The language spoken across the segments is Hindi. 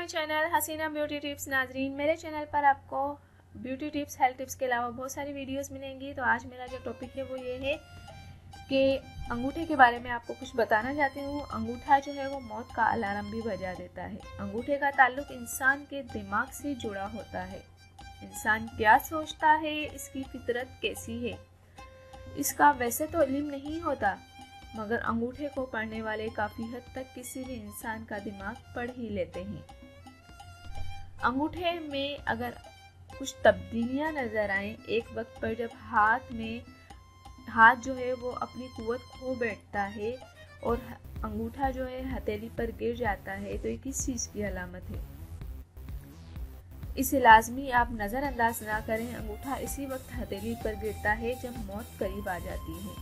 चैनल हसीना ब्यूटी टिप्स। नाजरीन, मेरे चैनल पर आपको ब्यूटी टिप्स, हेल्थ टिप्स के अलावा बहुत सारी वीडियोस मिलेंगी। तो आज मेरा जो टॉपिक है वो ये है कि अंगूठे के बारे में आपको कुछ बताना चाहती हूँ। अंगूठा जो है वो मौत का अलार्म भी बजा देता है। अंगूठे का ताल्लुक इंसान के दिमाग से जुड़ा होता है। इंसान क्या सोचता है, इसकी फितरत कैसी है, इसका वैसे तो इल्म नहीं होता, मगर अंगूठे को पढ़ने वाले काफी हद तक किसी भी इंसान का दिमाग पढ़ ही लेते हैं। अंगूठे में अगर कुछ तब्दीलियां नजर आए, एक वक्त पर जब हाथ जो है वो अपनी कुव्वत खो बैठता है और अंगूठा जो है हथेली पर गिर जाता है, तो ये किस चीज की अलामत है? इसे लाजमी आप नजरअंदाज ना करें। अंगूठा इसी वक्त हथेली पर गिरता है जब मौत करीब आ जाती है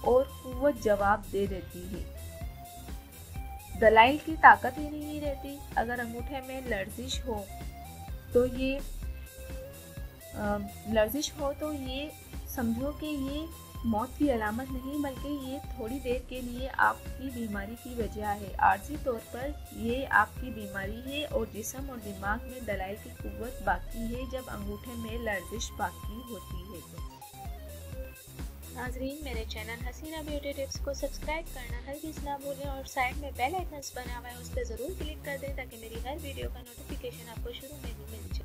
और कुव्वत जवाब दे देती है। दलाइल की ताकत ही नहीं रहती। अगर अंगूठे में लर्जिश हो तो ये समझो कि ये मौत की अलामत नहीं, बल्कि ये थोड़ी देर के लिए आपकी बीमारी की वजह है। आर्जी तौर पर ये आपकी बीमारी है और जिस्म और दिमाग में दलाइल की कुव्वत बाकी है जब अंगूठे में लर्जिश बाकी होती है। तो नाजरीन, मेरे चैनल हसीना ब्यूटी टिप्स को सब्सक्राइब करना हरगिज़ ना भूलें और साइड में बेल आइकन बना हुआ है, उस पर ज़रूर क्लिक कर दें ताकि मेरी हर वीडियो का नोटिफिकेशन आपको शुरू में भी मिल जाए।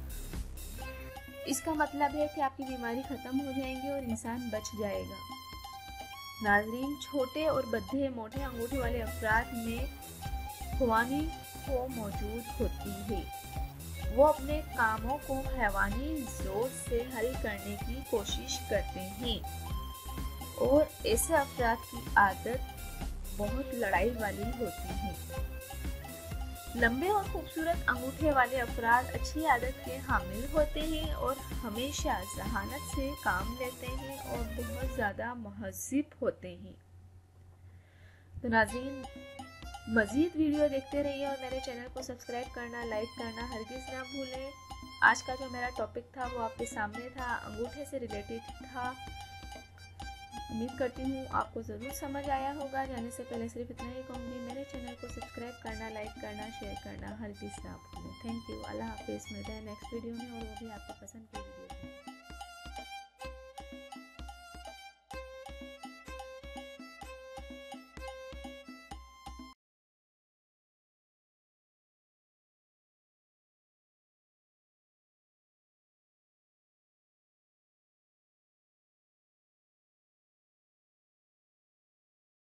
इसका मतलब है कि आपकी बीमारी ख़त्म हो जाएगी और इंसान बच जाएगा। नाजरीन, छोटे और बद्धे मोटे अंगूठे वाले अफराद में ख्वानी को मौजूद होती है। वो अपने कामों को हैवानी जोर से हल करने की कोशिश करते हैं और ऐसे अफराद की आदत बहुत लड़ाई वाली होती है। लंबे और खूबसूरत अंगूठे वाले अफराद अच्छी आदत के हामिल होते हैं और हमेशा जहानत से काम लेते हैं और बहुत ज़्यादा महज़िब होते हैं। तो नाज़रीन, मज़ीद वीडियो देखते रहिए और मेरे चैनल को सब्सक्राइब करना, लाइक करना हरगिज़ ना भूलें। आज का जो मेरा टॉपिक था वो आपके सामने था, अंगूठे से रिलेटेड था। उम्मीद करती हूँ आपको ज़रूर समझ आया होगा। जाने से पहले सिर्फ इतना ही कहूँगी, मेरे चैनल को सब्सक्राइब करना, लाइक करना, शेयर करना हरगिज़ ना भूलें। Thank you. अल्लाह हाफिज़। मिलते हैं नेक्स्ट वीडियो में और वो भी आपको पसंद की वीडियो में।